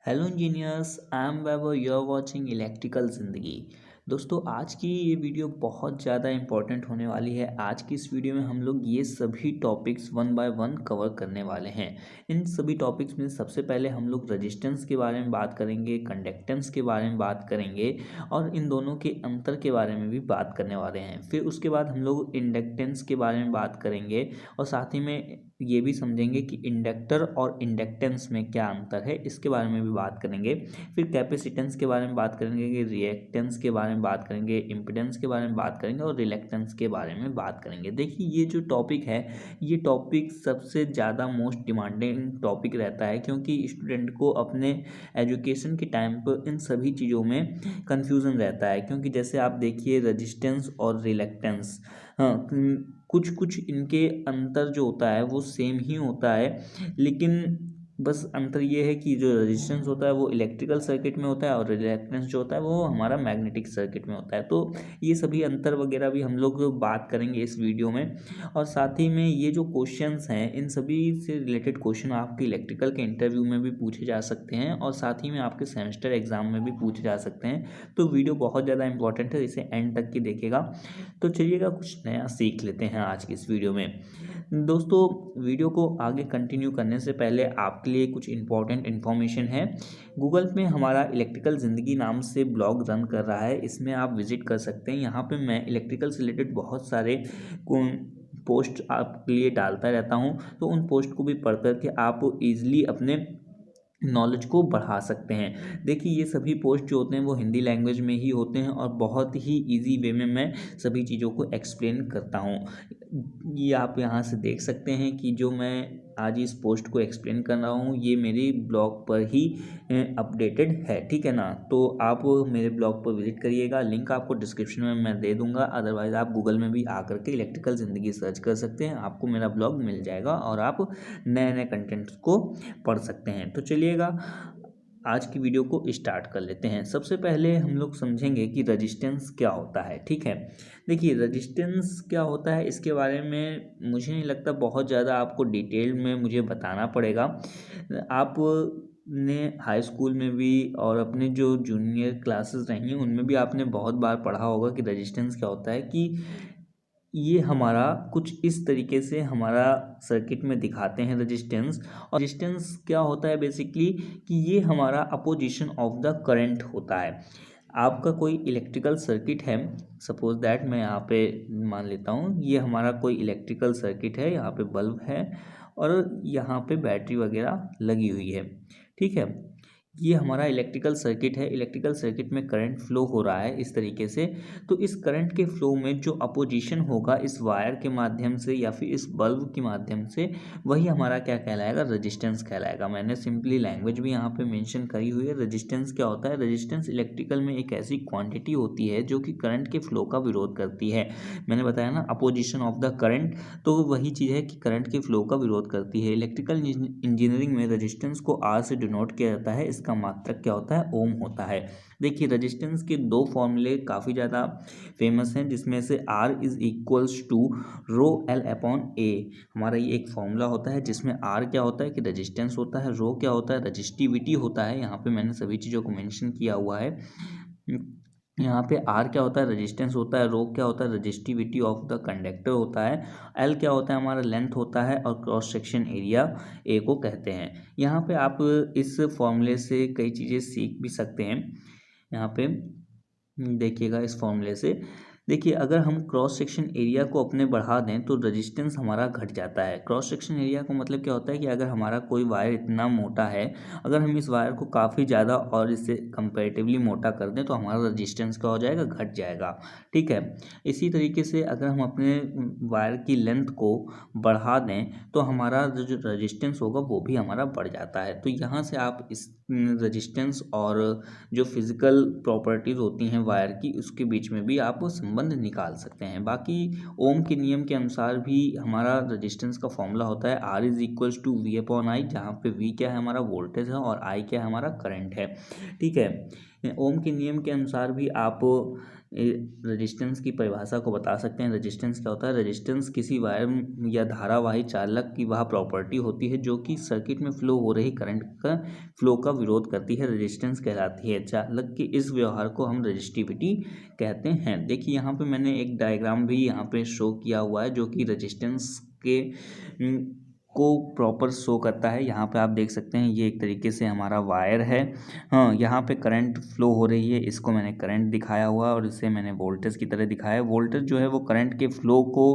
Hello engineers, I am Vaibhav, you are watching electrical Zindagi. दोस्तों, आज की ये वीडियो बहुत ज़्यादा इंपॉर्टेंट होने वाली है। आज की इस वीडियो में हम लोग ये सभी topics one by one cover करने वाले हैं। इन सभी टॉपिक्स में सबसे पहले हम लोग रेजिस्टेंस के बारे में बात करेंगे, कंडक्टेंस के बारे में बात करेंगे और इन दोनों के अंतर के बारे में भी बात करने वाले हैं। फिर उसके बाद हम लोग इंडक्टेंस के बारे में बात करेंगे और साथ ही में ये भी समझेंगे कि इंडक्टर और इंडक्टेंस में क्या अंतर है, इसके बारे में भी बात करेंगे। फिर कैपेसिटेंस के बारे में बात करेंगे, कि रिएक्टेंस के बारे में बात करेंगे, इम्पीडेंस के बारे में बात करेंगे और रिलक्टेंस के बारे में बात करेंगे। देखिए, ये जो टॉपिक है, ये टॉपिक सबसे ज़्यादा मोस्ट डिमांडिंग टॉपिक रहता है, क्योंकि स्टूडेंट को अपने एजुकेशन के टाइम पर इन सभी चीज़ों में कन्फ्यूज़न रहता है। क्योंकि जैसे आप देखिए, रजिस्टेंस और रिलक्टेंस, हाँ, कुछ कुछ इनके अंतर जो होता है वो सेम ही होता है, लेकिन बस अंतर ये है कि जो रेजिस्टेंस होता है वो इलेक्ट्रिकल सर्किट में होता है और रिलक्टेंस जो होता है वो हमारा मैग्नेटिक सर्किट में होता है। तो ये सभी अंतर वगैरह भी हम लोग बात करेंगे इस वीडियो में। और साथ ही में ये जो क्वेश्चंस हैं, इन सभी से रिलेटेड क्वेश्चन आपके इलेक्ट्रिकल के इंटरव्यू में भी पूछे जा सकते हैं और साथ ही में आपके सेमेस्टर एग्जाम में भी पूछे जा सकते हैं। तो वीडियो बहुत ज़्यादा इंपॉर्टेंट है, इसे एंड तक की देखिएगा। तो चलिएगा, कुछ नया सीख लेते हैं आज की इस वीडियो में। दोस्तों, वीडियो को आगे कंटिन्यू करने से पहले आपके लिए कुछ इंपॉर्टेंट इन्फॉर्मेशन है। गूगल में हमारा इलेक्ट्रिकल ज़िंदगी नाम से ब्लॉग रन कर रहा है, इसमें आप विजिट कर सकते हैं। यहाँ पे मैं इलेक्ट्रिकल से रिलेटेड बहुत सारे पोस्ट आपके लिए डालता रहता हूँ, तो उन पोस्ट को भी पढ़ करके आप ईजिली अपने नॉलेज को बढ़ा सकते हैं। देखिए, ये सभी पोस्ट जो होते हैं वो हिंदी लैंग्वेज में ही होते हैं और बहुत ही इजी वे में मैं सभी चीज़ों को एक्सप्लेन करता हूँ। ये आप यहाँ से देख सकते हैं कि जो मैं आज इस पोस्ट को एक्सप्लेन कर रहा हूँ, ये मेरे ब्लॉग पर ही अपडेटेड है, ठीक है ना। तो आप मेरे ब्लॉग पर विजिट करिएगा, लिंक आपको डिस्क्रिप्शन में मैं दे दूंगा। अदरवाइज़ आप गूगल में भी आकर के इलेक्ट्रिकल ज़िंदगी सर्च कर सकते हैं, आपको मेरा ब्लॉग मिल जाएगा और आप नए नए कंटेंट्स को पढ़ सकते हैं। तो चलिएगा, आज की वीडियो को स्टार्ट कर लेते हैं। सबसे पहले हम लोग समझेंगे कि रेजिस्टेंस क्या होता है, ठीक है। देखिए, रेजिस्टेंस क्या होता है, इसके बारे में मुझे नहीं लगता बहुत ज़्यादा आपको डिटेल में मुझे बताना पड़ेगा। आप ने हाई स्कूल में भी और अपने जो जूनियर क्लासेस रही हैं उनमें भी आपने बहुत बार पढ़ा होगा कि रेजिस्टेंस क्या होता है। कि ये हमारा कुछ इस तरीके से हमारा सर्किट में दिखाते हैं रेजिस्टेंस। और रेजिस्टेंस क्या होता है बेसिकली, कि ये हमारा अपोजिशन ऑफ द करंट होता है। आपका कोई इलेक्ट्रिकल सर्किट है, सपोज दैट मैं यहाँ पे मान लेता हूँ, ये हमारा कोई इलेक्ट्रिकल सर्किट है, यहाँ पे बल्ब है और यहाँ पे बैटरी वगैरह लगी हुई है, ठीक है। ये हमारा इलेक्ट्रिकल सर्किट है। इलेक्ट्रिकल सर्किट में करंट फ्लो हो रहा है इस तरीके से। तो इस करंट के फ्लो में जो अपोजिशन होगा इस वायर के माध्यम से या फिर इस बल्ब के माध्यम से, वही हमारा क्या कहलाएगा, रेजिस्टेंस कहलाएगा। मैंने सिंपली लैंग्वेज भी यहाँ पे मेंशन करी हुई है। रेजिस्टेंस क्या होता है, रेजिस्टेंस इलेक्ट्रिकल में एक ऐसी क्वांटिटी होती है जो कि करंट के फ्लो का विरोध करती है। मैंने बताया ना, अपोजिशन ऑफ द करंट, तो वही चीज़ है कि करंट के फ्लो का विरोध करती है। इलेक्ट्रिकल इंजीनियरिंग में रेजिस्टेंस को आर से डिनोट किया जाता है, इसका मात्रक क्या होता है, ओम होता है। देखिए, रेजिस्टेंस के दो फॉर्मूले काफ़ी ज़्यादा फेमस हैं, जिसमें से R is equals to rho L upon A. हमारा ये एक फॉर्मूला होता है जिसमें आर क्या होता है कि रेजिस्टेंस होता है, रो क्या होता है, रजिस्टिविटी होता है। यहाँ पे मैंने सभी चीज़ों को मेंशन किया हुआ है। यहाँ पे आर क्या होता है, रेजिस्टेंस होता है, रो क्या होता है, रजिस्टिविटी ऑफ द कंडक्टर होता है, एल क्या होता है, हमारा लेंथ होता है और क्रॉस सेक्शन एरिया ए को कहते हैं। यहाँ पे आप इस फॉर्मूले से कई चीज़ें सीख भी सकते हैं। यहाँ पे देखिएगा, इस फॉर्मूले से देखिए, अगर हम क्रॉस सेक्शन एरिया को अपने बढ़ा दें तो रेजिस्टेंस हमारा घट जाता है। क्रॉस सेक्शन एरिया का मतलब क्या होता है कि अगर हमारा कोई वायर इतना मोटा है, अगर हम इस वायर को काफ़ी ज़्यादा और इससे कंपैरेटिवली मोटा कर दें तो हमारा रेजिस्टेंस क्या हो जाएगा, घट जाएगा, ठीक है। इसी तरीके से अगर हम अपने वायर की लेंथ को बढ़ा दें तो हमारा जो रेजिस्टेंस होगा वो भी हमारा बढ़ जाता है। तो यहाँ से आप इस रेजिस्टेंस और जो फिजिकल प्रॉपर्टीज होती हैं वायर की, उसके बीच में भी आप संबंध निकाल सकते हैं। बाकी ओम के नियम के अनुसार भी हमारा रेजिस्टेंस का फॉर्मूला होता है R is equals to V upon I, जहाँ पे वी क्या है, हमारा वोल्टेज है और आई क्या है, हमारा करंट है, ठीक है। ओम के नियम के अनुसार भी आप रेजिस्टेंस की परिभाषा को बता सकते हैं। रेजिस्टेंस क्या होता है? रेजिस्टेंस किसी वायर या धारावाही चालक की वह प्रॉपर्टी होती है जो कि सर्किट में फ्लो हो रही करंट का फ्लो का विरोध करती है, रेजिस्टेंस कहलाती है। चालक के इस व्यवहार को हम रेजिस्टिविटी कहते हैं। देखिए यहाँ पे मैंने एक डायग्राम भी यहाँ पे शो किया हुआ है जो कि रेजिस्टेंस के को प्रॉपर शो करता है। यहाँ पे आप देख सकते हैं ये एक तरीके से हमारा वायर है। हाँ, यहाँ पे करंट फ्लो हो रही है, इसको मैंने करंट दिखाया हुआ और इसे मैंने वोल्टेज की तरह दिखाया है। वोल्टेज जो है वो करंट के फ्लो को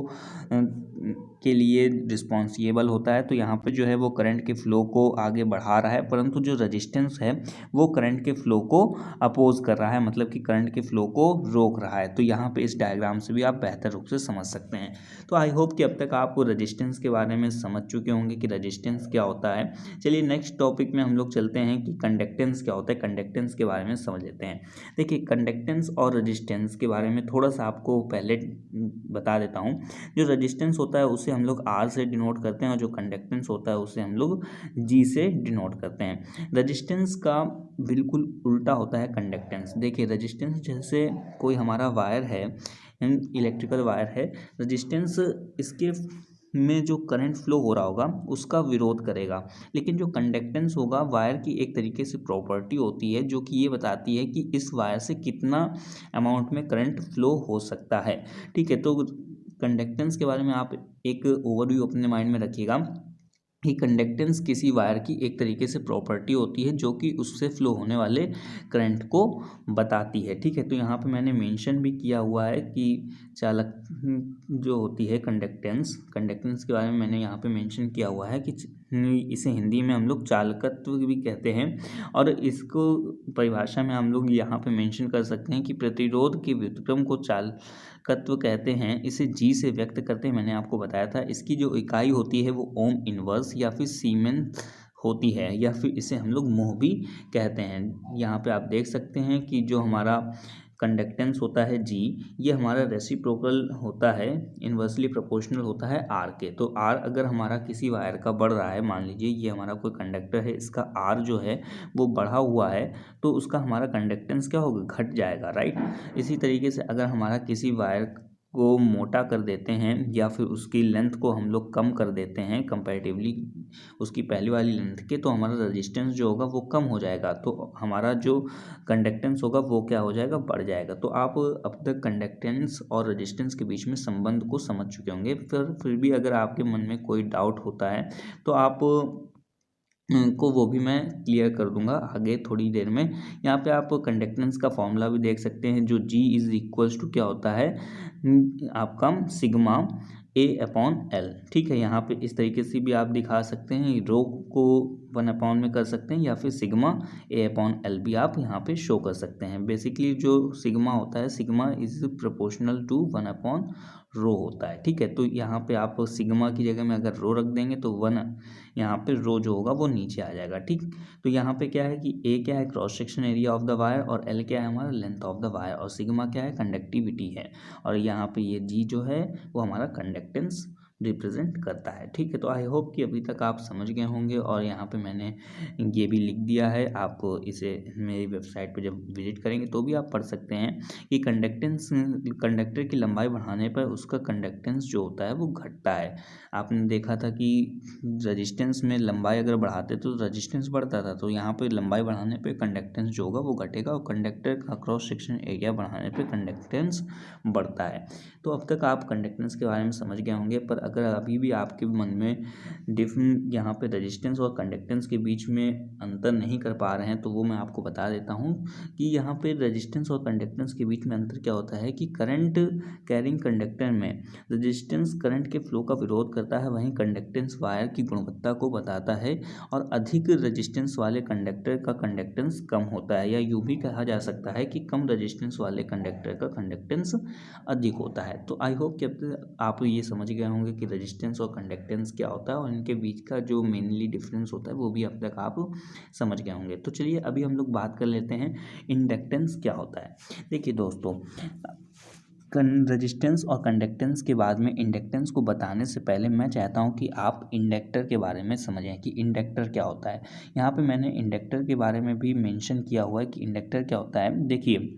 के लिए रिस्पॉन्सिबल होता है। तो यहाँ पे जो है वो करंट के फ्लो को आगे बढ़ा रहा है, परंतु जो रेजिस्टेंस है वो करंट के फ्लो को अपोज कर रहा है, मतलब कि करंट के फ्लो को रोक रहा है। तो यहाँ पे इस डायग्राम से भी आप बेहतर रूप से समझ सकते हैं। तो आई होप कि अब तक आप रेजिस्टेंस के बारे में समझ चुके होंगे कि रेजिस्टेंस क्या होता है। चलिए नेक्स्ट टॉपिक में हम लोग चलते हैं कि कंडक्टेंस क्या होता है। कंडक्टेंस के बारे में समझ लेते हैं। देखिए कंडक्टेंस और रेजिस्टेंस के बारे में थोड़ा सा आपको पहले बता देता हूँ। जो रेजिस्टेंस होता है उसे हम लोग आर से डिनोट करते हैं और जो कंडक्टेंस होता है उसे हम लोग जी से डिनोट करते हैं। रेजिस्टेंस का बिल्कुल उल्टा होता है कंडक्टेंस। देखिए रेजिस्टेंस जैसे कोई हमारा वायर है, इलेक्ट्रिकल वायर है, रेजिस्टेंस इसके में जो करंट फ्लो हो रहा होगा उसका विरोध करेगा। लेकिन जो कंडक्टेंस होगा वायर की एक तरीके से प्रॉपर्टी होती है जो कि ये बताती है कि इस वायर से कितना अमाउंट में करंट फ्लो हो सकता है। ठीक है, तो कंडक्टेंस के बारे में आप एक ओवरव्यू अपने माइंड में रखिएगा कि कंडक्टेंस किसी वायर की एक तरीके से प्रॉपर्टी होती है जो कि उससे फ्लो होने वाले करंट को बताती है। ठीक है, तो यहाँ पे मैंने मेंशन भी किया हुआ है कि चालक जो होती है कंडक्टेंस के बारे में मैंने यहाँ पे मेंशन किया हुआ है कि इसे हिंदी में हम लोग चालकत्व भी कहते हैं। और इसको परिभाषा में हम लोग यहाँ पे मेंशन कर सकते हैं कि प्रतिरोध के व्युत्क्रम को चालकत्व कहते हैं। इसे जी से व्यक्त करते हैं, मैंने आपको बताया था। इसकी जो इकाई होती है वो ओम इनवर्स या फिर सीमेंस होती है, या फिर इसे हम लोग मोह भी कहते हैं। यहाँ पे आप देख सकते हैं कि जो हमारा कंडक्टेंस होता है जी, ये हमारा रेसिप्रोकल होता है, इन्वर्सली प्रोपोर्शनल होता है आर के। तो आर अगर हमारा किसी वायर का बढ़ रहा है, मान लीजिए ये हमारा कोई कंडक्टर है, इसका आर जो है वो बढ़ा हुआ है, तो उसका हमारा कंडक्टेंस क्या होगा? घट जाएगा, राइट। इसी तरीके से अगर हमारा किसी वायर को मोटा कर देते हैं या फिर उसकी लेंथ को हम लोग कम कर देते हैं कंपैरेटिवली उसकी पहली वाली लेंथ के, तो हमारा रेजिस्टेंस जो होगा वो कम हो जाएगा, तो हमारा जो कंडक्टेंस होगा वो क्या हो जाएगा? बढ़ जाएगा। तो आप अब तक कंडक्टेंस और रेजिस्टेंस के बीच में संबंध को समझ चुके होंगे। फिर भी अगर आपके मन में कोई डाउट होता है तो आप को वो भी मैं क्लियर कर दूंगा आगे थोड़ी देर में। यहाँ पे आप कंडक्टेंस का फॉर्मूला भी देख सकते हैं, जो G इज इक्वल्स टू क्या होता है आपका सिग्मा A अपॉन एल। ठीक है, यहाँ पे इस तरीके से भी आप दिखा सकते हैं, रो को 1 अपॉन में कर सकते हैं या फिर सिग्मा A अपॉन एल भी आप यहाँ पे शो कर सकते हैं। बेसिकली जो सिग्मा होता है, sigma is proportional to 1 upon rho होता है। ठीक है, तो यहाँ पे आप सिग्मा की जगह में अगर रो रख देंगे तो 1 यहाँ पे रो जो होगा वो नीचे आ जाएगा। ठीक, तो यहाँ पे क्या है कि ए क्या है? Cross section area of the wire, और एल क्या है? हमारा लेंथ ऑफ द वायर, और सिग्मा क्या है? कंडक्टिविटी है, और यहाँ पे ये जी जो है वो हमारा कंडक्टेंस रिप्रेजेंट करता है। ठीक है, तो आई होप कि अभी तक आप समझ गए होंगे, और यहाँ पे मैंने ये भी लिख दिया है, आप इसे मेरी वेबसाइट पे जब विजिट करेंगे तो भी आप पढ़ सकते हैं कि कंडक्टर की लंबाई बढ़ाने पर उसका कंडक्टेंस जो होता है वो घटता है। आपने देखा था कि रेजिस्टेंस में लंबाई अगर बढ़ाते तो रेजिस्टेंस बढ़ता था, तो यहाँ पे लंबाई बढ़ाने पे कंडक्टेंस जो होगा वो घटेगा, और कंडक्टर का क्रॉस सेक्शन एरिया बढ़ाने पे कंडक्टेंस बढ़ता है। तो अब तक आप कंडक्टेंस के बारे में समझ गए होंगे, पर अगर अभी भी आपके मन में यहाँ पे रेजिस्टेंस और कंडक्टेंस के बीच में अंतर नहीं कर पा रहे हैं तो वो मैं आपको बता देता हूँ कि यहाँ पे रेजिस्टेंस और कंडक्टेंस के बीच में अंतर क्या होता है कि करंट कैरिंग कंडक्टर में रेजिस्टेंस करंट के फ्लो का विरोध करता है, वहीं कंडक्टेंस वायर की गुणवत्ता को बताता है, और अधिक रेजिस्टेंस वाले कंडक्टर का कंडक्टेंस कम होता है, या यूँ भी कहा जा सकता है कि कम रेजिस्टेंस वाले कंडक्टर का कंडक्टेंस अधिक होता है। तो आई होप कि अब आप ये समझ गए होंगे कि रेजिस्टेंस और कंडक्टेंस क्या होता है, और इनके बीच का जो मेनली डिफरेंस होता है वो भी अब तक आप समझ गए होंगे। तो चलिए अभी हम लोग बात कर लेते हैं इंडक्टेंस क्या होता है। देखिए दोस्तों, रेजिस्टेंस और कंडक्टेंस के बाद में इंडक्टेंस को बताने से पहले मैं चाहता हूं कि आप इंडक्टर के बारे में समझें कि इंडक्टर क्या होता है। यहाँ पे मैंने इंडक्टर के बारे में भी मेंशन किया हुआ है कि इंडक्टर क्या होता है। देखिए,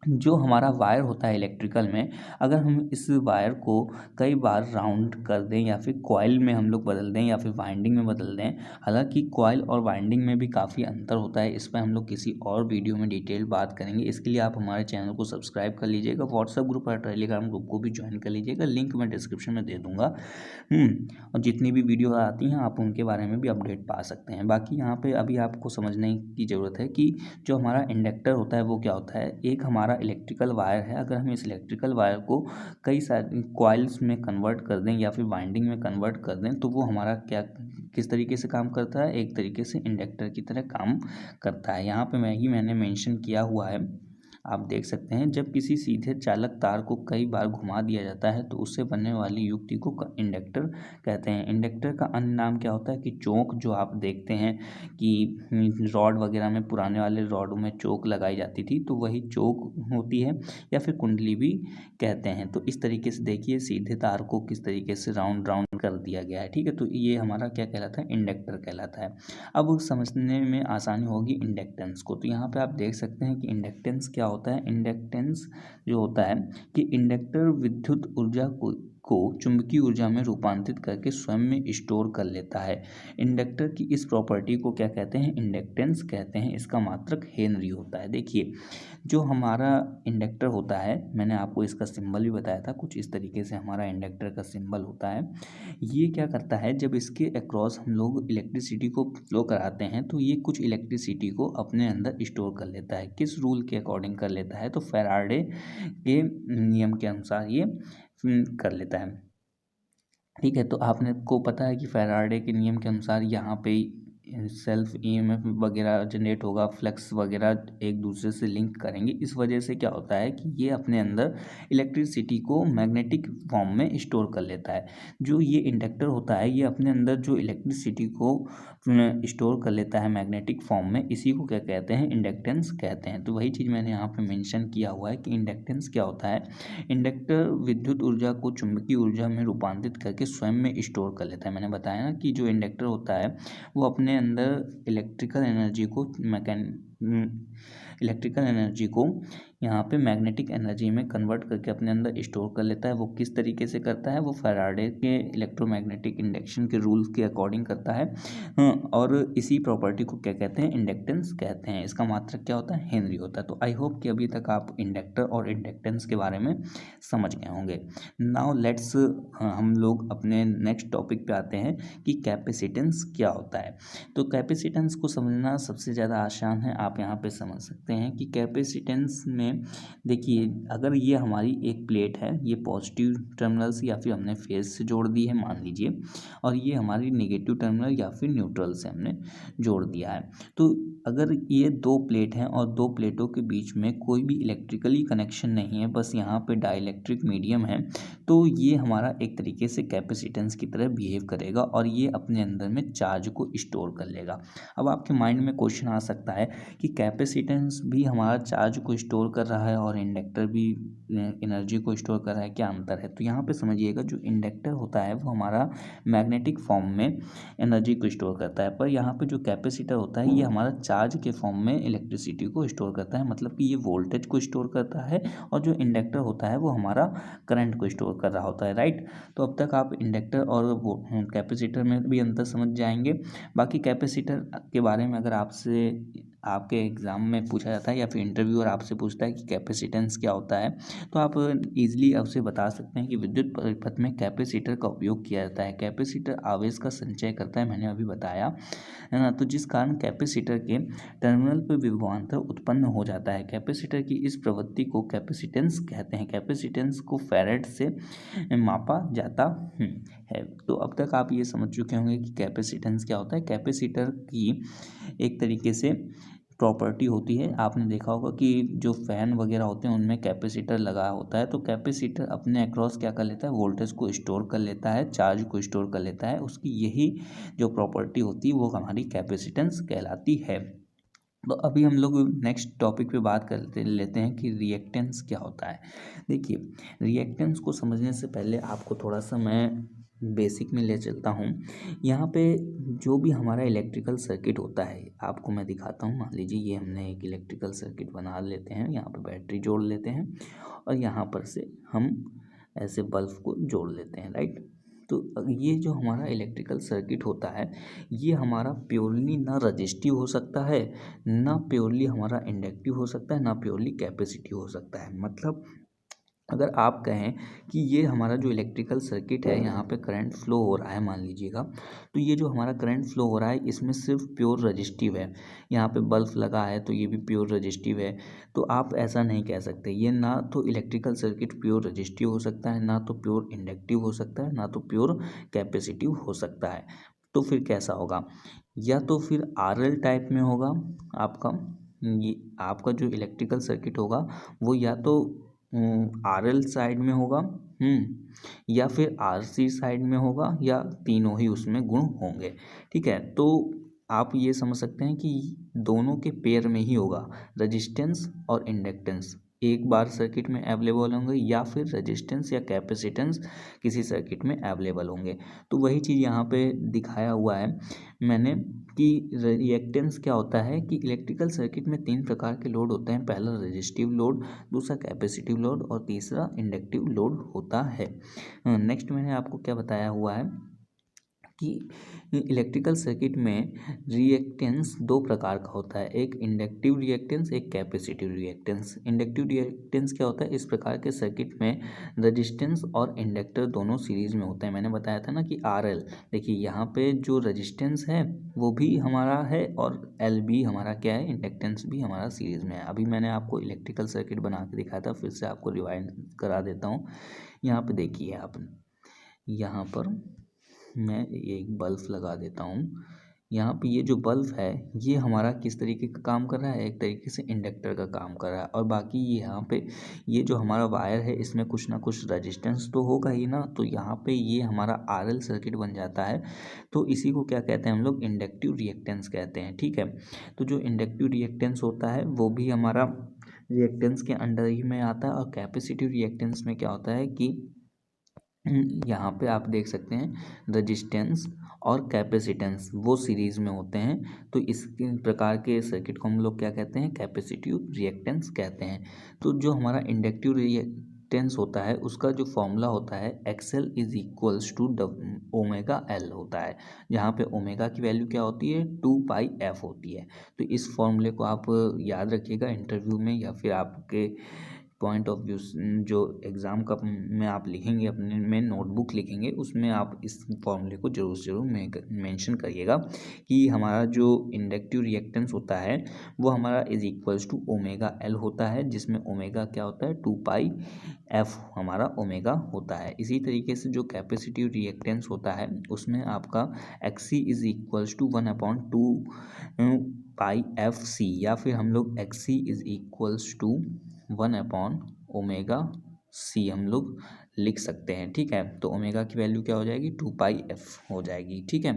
जो हमारा वायर होता है इलेक्ट्रिकल में, अगर हम इस वायर को कई बार राउंड कर दें या फिर कॉइल में हम लोग बदल दें या फिर वाइंडिंग में बदल दें, हालांकि कॉइल और वाइंडिंग में भी काफ़ी अंतर होता है। इस पर हम लोग किसी और वीडियो में डिटेल बात करेंगे। इसके लिए आप हमारे चैनल को सब्सक्राइब कर लीजिएगा, व्हाट्सएप ग्रुप और टेलीग्राम ग्रुप को भी ज्वाइन कर लीजिएगा, लिंक मैं डिस्क्रिप्शन में दे दूँगा। और जितनी भी वीडियो आती हैं आप उनके बारे में भी अपडेट पा सकते हैं। बाकी यहाँ पे अभी आपको समझने की ज़रूरत है कि जो हमारा इंडक्टर होता है वो क्या होता है। एक हमारा इलेक्ट्रिकल वायर है, अगर हम इस इलेक्ट्रिकल वायर को कई सारे कॉइल्स में कन्वर्ट कर दें या फिर वाइंडिंग में कन्वर्ट कर दें तो वो हमारा क्या किस तरीके से काम करता है, एक तरीके से इंडक्टर की तरह काम करता है। यहाँ पे मैंने मेंशन किया हुआ है, आप देख सकते हैं। जब किसी सीधे चालक तार को कई बार घुमा दिया जाता है तो उससे बनने वाली युक्ति को इंडक्टर कहते हैं। इंडक्टर का अन्य नाम क्या होता है कि चोक, जो आप देखते हैं कि रॉड वगैरह में, पुराने वाले रॉड में चोक लगाई जाती थी, तो वही चोक होती है या फिर कुंडली भी कहते हैं। तो इस तरीके से देखिए सीधे तार को किस तरीके से राउंड राउंड कर दिया गया है, ठीक है। तो ये हमारा क्या कहलाता है, इंडक्टर कहलाता है। अब समझने में आसानी होगी इंडक्टेंस को। तो यहाँ पे आप देख सकते हैं कि इंडक्टेंस क्या होता है। इंडक्टेंस जो होता है कि इंडक्टर विद्युत ऊर्जा को चुंबकीय ऊर्जा में रूपांतरित करके स्वयं में स्टोर कर लेता है। इंडक्टर की इस प्रॉपर्टी को क्या कहते हैं, इंडक्टेंस कहते हैं। इसका मात्रक हेनरी होता है। देखिए, जो हमारा इंडक्टर होता है, मैंने आपको इसका सिंबल भी बताया था, कुछ इस तरीके से हमारा इंडक्टर का सिंबल होता है। ये क्या करता है, जब इसके अक्रॉस हम लोग इलेक्ट्रिसिटी को फ्लो कराते हैं तो ये कुछ इलेक्ट्रिसिटी को अपने अंदर स्टोर कर लेता है। किस रूल के अकॉर्डिंग कर लेता है, तो फैराडे के नियम के अनुसार ये कर लेता है, ठीक है। तो आपने को पता है कि फैराडे के नियम के अनुसार यहाँ पे सेल्फ ईएमएफ वगैरह जनरेट होगा, फ्लक्स वगैरह एक दूसरे से लिंक करेंगे। इस वजह से क्या होता है कि ये अपने अंदर इलेक्ट्रिसिटी को मैग्नेटिक फॉर्म में स्टोर कर लेता है। जो ये इंडक्टर होता है, ये अपने अंदर जो इलेक्ट्रिसिटी को स्टोर कर लेता है मैग्नेटिक फॉर्म में, इसी को क्या कहते हैं, इंडक्टेंस कहते हैं। तो वही चीज़ मैंने यहाँ पे मेंशन किया हुआ है कि इंडक्टेंस क्या होता है। इंडक्टर विद्युत ऊर्जा को चुंबकीय ऊर्जा में रूपांतरित करके स्वयं में स्टोर कर लेता है। मैंने बताया ना कि जो इंडक्टर होता है वो अपने अंदर इलेक्ट्रिकल एनर्जी को यहाँ पे मैग्नेटिक एनर्जी में कन्वर्ट करके अपने अंदर स्टोर कर लेता है। वो किस तरीके से करता है, वो फैराडे के इलेक्ट्रोमैग्नेटिक इंडक्शन के रूल्स के अकॉर्डिंग करता है। और इसी प्रॉपर्टी को क्या कहते हैं, इंडक्टेंस कहते हैं। इसका मात्रक क्या होता है, हेनरी होता है। तो आई होप कि अभी तक आप इंडक्टर और इंडक्टेंस के बारे में समझ गए होंगे। नाउ लेट्स हम लोग अपने नेक्स्ट टॉपिक पे आते हैं कि कैपेसिटेंस क्या होता है। तो कैपेसिटेंस को समझना सबसे ज़्यादा आसान है। आप यहाँ पे समझ सकते हैं कि कैपेसिटेंस में देखिए, अगर ये हमारी एक प्लेट है, ये पॉजिटिव टर्मिनल से या फिर हमने फेज से जोड़ दी है मान लीजिए, और ये हमारी नेगेटिव टर्मिनल या फिर न्यूट्रल से हमने जोड़ दिया है। तो अगर ये दो प्लेट हैं और दो प्लेटों के बीच में कोई भी इलेक्ट्रिकली कनेक्शन नहीं है, बस यहाँ पे डाइलेक्ट्रिक मीडियम है, तो ये हमारा एक तरीके से कैपेसिटेंस की तरह बिहेव करेगा और ये अपने अंदर में चार्ज को स्टोर कर लेगा। अब आपके माइंड में क्वेश्चन आ सकता है कि कैपेसिटेंस भी हमारा चार्ज को स्टोर कर रहा है और इंडक्टर भी एनर्जी को स्टोर कर रहा है, क्या अंतर है। तो यहाँ पे समझिएगा, जो इंडक्टर होता है वो हमारा मैग्नेटिक फॉर्म में एनर्जी को स्टोर करता है, पर यहाँ पे जो कैपेसिटर होता है ये हमारा चार्ज के फॉर्म में इलेक्ट्रिसिटी को स्टोर करता है। मतलब कि ये वोल्टेज को स्टोर करता है और जो इंडक्टर होता है वो हमारा करंट को स्टोर कर रहा होता है, राइट। तो अब तक आप इंडक्टर और वो कैपेसिटर में भी अंतर समझ जाएंगे। बाकी कैपेसिटर के बारे में अगर आपसे आपके एग्ज़ाम में पूछा जाता है या फिर इंटरव्यूअर आपसे पूछता है कि कैपेसिटेंस क्या होता है, तो आप इजीली आपसे बता सकते हैं कि विद्युत परिपथ में कैपेसिटर का उपयोग किया जाता है। कैपेसिटर आवेश का संचय करता है, मैंने अभी बताया है ना। तो जिस कारण कैपेसिटर के टर्मिनल पर विभवांतर उत्पन्न हो जाता है। कैपेसिटर की इस प्रवृत्ति को कैपेसिटेंस कहते हैं। कैपेसिटेंस को फैराड से मापा जाता है। तो अब तक आप ये समझ चुके होंगे कि कैपेसिटेंस क्या होता है। कैपेसिटर की एक तरीके से प्रॉपर्टी होती है, आपने देखा होगा कि जो फैन वगैरह होते हैं उनमें कैपेसिटर लगा होता है। तो कैपेसिटर अपने अक्रॉस क्या कर लेता है, वोल्टेज को स्टोर कर लेता है, चार्ज को स्टोर कर लेता है। उसकी यही जो प्रॉपर्टी होती है वो हमारी कैपेसिटेंस कहलाती है। तो अभी हम लोग नेक्स्ट टॉपिक पे बात करते लेते हैं कि रिएक्टेंस क्या होता है। देखिए, रिएक्टेंस को समझने से पहले आपको थोड़ा सा मैं बेसिक में ले चलता हूँ। यहाँ पे जो भी हमारा इलेक्ट्रिकल सर्किट होता है, आपको मैं दिखाता हूँ। मान लीजिए ये हमने एक इलेक्ट्रिकल सर्किट बना लेते हैं, यहाँ पे बैटरी जोड़ लेते हैं और यहाँ पर से हम ऐसे बल्ब को जोड़ लेते हैं, राइट। तो ये जो हमारा इलेक्ट्रिकल सर्किट होता है, ये हमारा प्योरली ना रजिस्टिव हो सकता है, ना प्योरली हमारा इंडक्टिव हो सकता है, ना प्योरली कैपेसिटिव हो सकता है। मतलब अगर आप कहें कि ये हमारा जो इलेक्ट्रिकल सर्किट है, यहाँ पे करंट फ्लो हो रहा है मान लीजिएगा, तो ये जो हमारा करंट फ्लो हो रहा है इसमें सिर्फ प्योर रजिस्टिव है। यहाँ पे बल्ब लगा है तो ये भी प्योर रजिस्टिव है। तो आप ऐसा नहीं कह सकते, ये ना तो इलेक्ट्रिकल सर्किट प्योर रजिस्टिव हो सकता है, ना तो प्योर इंडक्टिव हो सकता है, ना तो प्योर कैपेसिटिव हो सकता है। तो फिर कैसा होगा? या तो फिर आरएल टाइप में होगा आपका, ये आपका जो इलेक्ट्रिकल सर्किट होगा वो या तो आरएल साइड में होगा, या फिर आरसी साइड में होगा, या तीनों ही उसमें गुण होंगे। ठीक है, तो आप ये समझ सकते हैं कि दोनों के पेयर में ही होगा, रजिस्टेंस और इंडक्टेंस एक बार सर्किट में अवेलेबल होंगे, या फिर रजिस्टेंस या कैपेसिटेंस किसी सर्किट में अवेलेबल होंगे। तो वही चीज़ यहाँ पे दिखाया हुआ है मैंने कि रिएक्टेंस क्या होता है कि इलेक्ट्रिकल सर्किट में तीन प्रकार के लोड होते हैं। पहला रजिस्टिव लोड, दूसरा कैपेसिटिव लोड और तीसरा इंडक्टिव लोड होता है। नेक्स्ट मैंने आपको क्या बताया हुआ है कि इलेक्ट्रिकल सर्किट में रिएक्टेंस दो प्रकार का होता है, एक इंडक्टिव रिएक्टेंस, एक कैपेसिटिव रिएक्टेंस। इंडक्टिव रिएक्टेंस क्या होता है? इस प्रकार के सर्किट में रजिस्टेंस और इंडक्टर दोनों सीरीज में होते हैं। मैंने बताया था ना कि आरएल, देखिए यहाँ पे जो रजिस्टेंस है वो भी हमारा है और एल भी हमारा क्या है, इंडक्टेंस भी हमारा सीरीज में है। अभी मैंने आपको इलेक्ट्रिकल सर्किट बना के दिखाया था, फिर से आपको रिवाइंड करा देता हूँ। यहाँ पे देखिए आप, यहाँ पर मैं एक बल्ब लगा देता हूँ। यहाँ पे ये जो बल्ब है ये हमारा किस तरीके का काम कर रहा है? एक तरीके से इंडक्टर का काम कर रहा है। और बाकी ये यहाँ पे ये जो हमारा वायर है इसमें कुछ ना कुछ रजिस्टेंस तो होगा ही ना, तो यहाँ पे ये हमारा आरएल सर्किट बन जाता है। तो इसी को क्या कहते हैं हम लोग? इंडक्टिव रिएक्टेंस कहते हैं। ठीक है, तो जो इंडक्टिव रिएक्टेंस होता है वो भी हमारा रिएक्टेंस के अंडर ही में आता है। और कैपेसिटिव रिएक्टेंस में क्या होता है कि यहाँ पे आप देख सकते हैं रजिस्टेंस और कैपेसिटेंस वो सीरीज में होते हैं। तो इस प्रकार के सर्किट को हम लोग क्या कहते हैं? कैपेसिटिव रिएक्टेंस कहते हैं। तो जो हमारा इंडक्टिव रिएक्टेंस होता है उसका जो फॉर्मूला होता है XL is equals to omega L होता है, जहाँ पे ओमेगा की वैल्यू क्या होती है? 2 पाई एफ होती है। तो इस फॉर्मूले को आप याद रखिएगा इंटरव्यू में, या फिर आपके पॉइंट ऑफ व्यू जो एग्ज़ाम का में आप लिखेंगे, अपने में नोटबुक लिखेंगे, उसमें आप इस फॉर्मूले को ज़रूर ज़रूर मेंशन करिएगा कि हमारा जो इंडक्टिव रिएक्टेंस होता है वो हमारा is equals to omega L होता है, जिसमें ओमेगा क्या होता है? 2 पाई एफ हमारा ओमेगा होता है। इसी तरीके से जो कैपेसिटिव रिएक्टेंस होता है उसमें आपका XC is equals to 1/2 pi F C, या फिर हम लोग एक्सी इज इक्वल्स टू 1/ओमेगा सी हम लोग लिख सकते हैं। ठीक है, तो ओमेगा की वैल्यू क्या हो जाएगी? 2 पाई एफ हो जाएगी। ठीक है,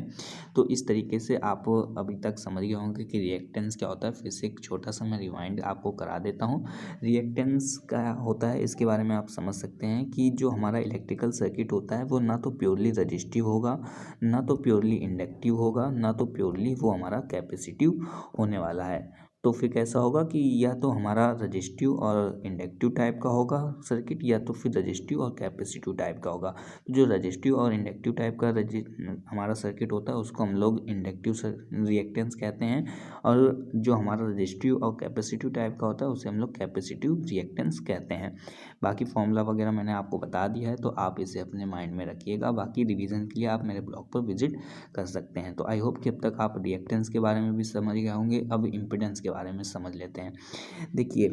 तो इस तरीके से आप अभी तक समझ गए होंगे कि रिएक्टेंस क्या होता है। फिर से एक छोटा सा मैं रिवाइंड आपको करा देता हूँ। रिएक्टेंस क्या होता है इसके बारे में आप समझ सकते हैं कि जो हमारा इलेक्ट्रिकल सर्किट होता है वो ना तो प्योरली रजिस्टिव होगा, ना तो प्योरली इंडक्टिव होगा, ना तो प्योरली वो हमारा कैपेसिटिव होने वाला है। तो फिर कैसा होगा कि या तो हमारा रजिस्टिव और इंडक्टिव टाइप का होगा सर्किट, या तो फिर रजिस्टिव और कैपेसिटिव टाइप का होगा। तो जो रजिस्टिव और इंडक्टिव टाइप का हमारा सर्किट होता है उसको हम लोग इंडक्टिव रिएक्टेंस कहते हैं, और जो हमारा रजिस्टिव और कैपेसिटिव टाइप का होता है उसे हम लोग कैपेसिटिव रिएक्टेंस कहते हैं। बाकी फॉर्मूला वगैरह मैंने आपको बता दिया है, तो आप इसे अपने माइंड में रखिएगा। बाकी रिवीजन के लिए आप मेरे ब्लॉग पर विजिट कर सकते हैं। तो आई होप कि अब तक आप रिएक्टेंस के बारे में भी समझ गए होंगे। अब इम्पिडेंस के बारे में समझ लेते हैं। देखिए,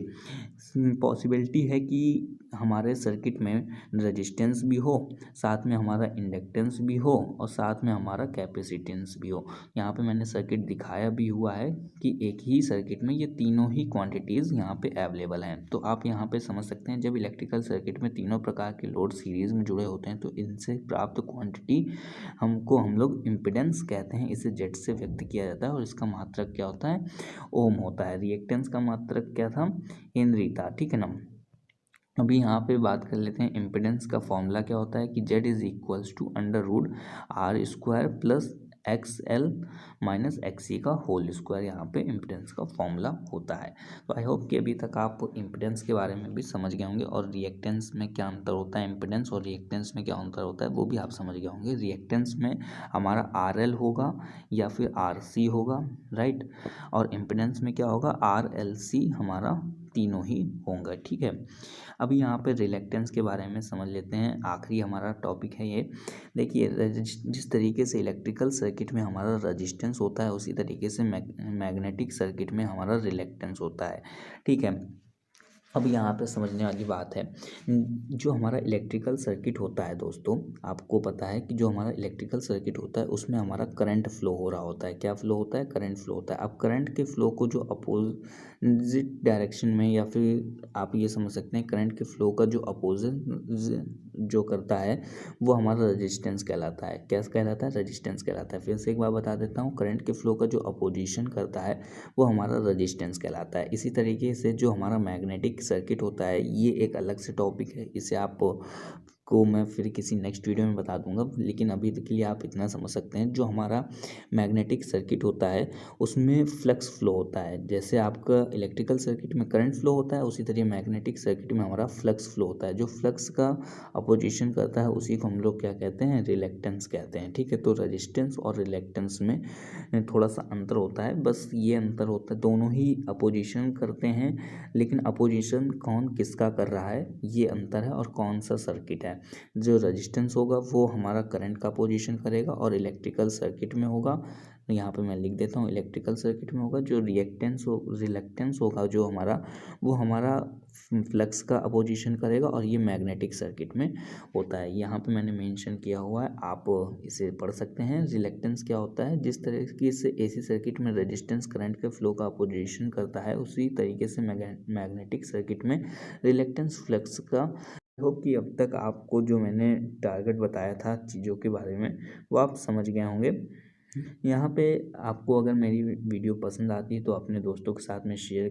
पॉसिबिलिटी है कि हमारे सर्किट में रजिस्टेंस भी हो, साथ में हमारा इंडक्टेंस भी हो, और साथ में हमारा कैपेसिटेंस भी हो। यहाँ पे मैंने सर्किट दिखाया भी हुआ है कि एक ही सर्किट में ये तीनों ही क्वांटिटीज़ यहाँ पे अवेलेबल हैं। तो आप यहाँ पे समझ सकते हैं जब इलेक्ट्रिकल सर्किट में तीनों प्रकार के लोड सीरीज़ में जुड़े होते हैं तो इनसे प्राप्त क्वांटिटी हम लोग इम्पिडेंस कहते हैं। इसे जेड से व्यक्त किया जाता है और इसका मात्रक क्या होता है? ओम होता है। रिएक्टेंस का मात्रक क्या था, हेनरी था, ठीक है ना। अभी यहाँ पे बात कर लेते हैं इम्पिडेंस का फॉर्मूला क्या होता है कि Z is equals to under root R square plus X L minus X C का होल स्क्वायर, यहाँ पे इम्पिडेंस का फॉर्मूला होता है। तो आई होप कि अभी तक आप इम्पिडेंस के बारे में भी समझ गए होंगे और रिएक्टेंस में क्या अंतर होता है, इम्पिडेंस और रिएक्टेंस में क्या अंतर होता है वो भी आप समझ गए होंगे। रिएक्टेंस में हमारा RL होगा या फिर RC होगा, राइट, और इम्पिडेंस में क्या होगा, RLC, हमारा तीनों ही होंगे, ठीक है। अभी यहाँ पे रिलेक्टेंस के बारे में समझ लेते हैं, आखिरी हमारा टॉपिक है ये। देखिए जिस तरीके से इलेक्ट्रिकल सर्किट में हमारा रजिस्टेंस होता है उसी तरीके से मैग्नेटिक सर्किट में हमारा रिलेक्टेंस होता है, ठीक है। अब यहाँ पे समझने वाली बात है, जो हमारा इलेक्ट्रिकल सर्किट होता है दोस्तों, आपको पता है कि जो हमारा इलेक्ट्रिकल सर्किट होता है उसमें हमारा करंट फ्लो हो रहा होता है। क्या फ्लो होता है, करंट फ्लो होता है। अब करंट के फ्लो को जो अपोजिट डायरेक्शन में, या फिर आप ये समझ सकते हैं करंट के फ्लो का जो अपोजिट जो करता है वो हमारा रजिस्टेंस कहलाता है। क्या कहलाता है, रजिस्टेंस कहलाता है। फिर से एक बार बता देता हूँ, करंट के फ्लो का जो अपोजिशन करता है वो हमारा रजिस्टेंस कहलाता है। इसी तरीके से जो हमारा मैग्नेटिक सर्किट होता है ये एक अलग से टॉपिक है, इसे आप को मैं फिर किसी नेक्स्ट वीडियो में बता दूंगा, लेकिन अभी के लिए आप इतना समझ सकते हैं, जो हमारा मैग्नेटिक सर्किट होता है उसमें फ्लक्स फ्लो होता है। जैसे आपका इलेक्ट्रिकल सर्किट में करंट फ्लो होता है उसी तरह मैग्नेटिक सर्किट में हमारा फ्लक्स फ्लो होता है। जो फ्लक्स का अपोजिशन करता है उसी को हम लोग क्या कहते हैं, रिलेक्टेंस कहते हैं, ठीक है। तो रजिस्टेंस और रिलेक्टेंस में थोड़ा सा अंतर होता है, बस ये अंतर होता है, दोनों ही अपोजिशन करते हैं, लेकिन अपोजिशन कौन किसका कर रहा है ये अंतर है, और कौन सा सर्किट है। जो रेजिस्टेंस होगा वो हमारा करंट का पोजीशन करेगा, और इलेक्ट्रिकल सर्किट में होगा, यहाँ पे मैं लिख देता हूँ, इलेक्ट्रिकल सर्किट में होगा जो रिलेक्टेंस होगा जो हमारा, वो हमारा फ्लक्स का अपोजिशन करेगा, और ये मैग्नेटिक सर्किट में होता है। यहाँ पे मैंने मेंशन किया हुआ है, आप इसे पढ़ सकते हैं। रिलेक्टेंस क्या होता है, जिस तरीके से AC सर्किट में रेजिस्टेंस करंट के फ्लो का अपोजिशन करता है उसी तरीके से मैग्नेटिक सर्किट में रिलेक्टेंस फ्लक्स का। होप कि अब तक आपको जो मैंने टारगेट बताया था चीज़ों के बारे में वो आप समझ गए होंगे। यहाँ पे आपको अगर मेरी वीडियो पसंद आती है तो अपने दोस्तों के साथ में शेयर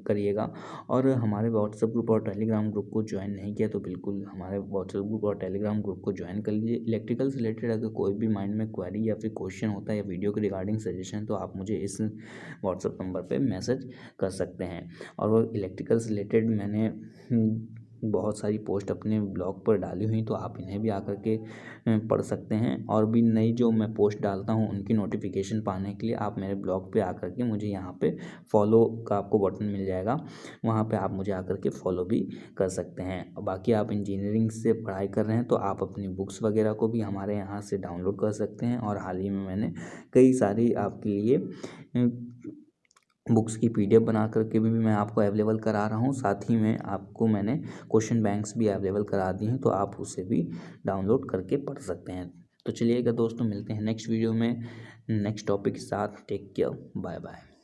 करिएगा, और हमारे व्हाट्सएप ग्रुप और टेलीग्राम ग्रुप को ज्वाइन नहीं किया तो बिल्कुल हमारे व्हाट्सएप ग्रुप और टेलीग्राम ग्रुप को ज्वाइन कर लीजिए। इलेक्ट्रिकल से रिलेटेड अगर कोई भी माइंड में क्वेरी या फिर क्वेश्चन होता है या वीडियो के रिगार्डिंग सजेशन, तो आप मुझे इस व्हाट्सएप नंबर पर मैसेज कर सकते हैं। और वो इलेक्ट्रिकल से रिलेटेड मैंने बहुत सारी पोस्ट अपने ब्लॉग पर डाली हुई, तो आप इन्हें भी आकर के पढ़ सकते हैं। और भी नई जो मैं पोस्ट डालता हूं उनकी नोटिफिकेशन पाने के लिए आप मेरे ब्लॉग पे आकर के मुझे यहाँ पे फॉलो का आपको बटन मिल जाएगा, वहाँ पे आप मुझे आकर के फॉलो भी कर सकते हैं। बाकी आप इंजीनियरिंग से पढ़ाई कर रहे हैं तो आप अपनी बुक्स वगैरह को भी हमारे यहाँ से डाउनलोड कर सकते हैं, और हाल ही में मैंने कई सारी आपके लिए बुक्स की PDF बना करके भी मैं आपको अवेलेबल करा रहा हूँ। साथ ही में आपको मैंने क्वेश्चन बैंक्स भी अवेलेबल करा दी हैं, तो आप उसे भी डाउनलोड करके पढ़ सकते हैं। तो चलिएगा दोस्तों, मिलते हैं नेक्स्ट वीडियो में नेक्स्ट टॉपिक के साथ। Take care, bye bye.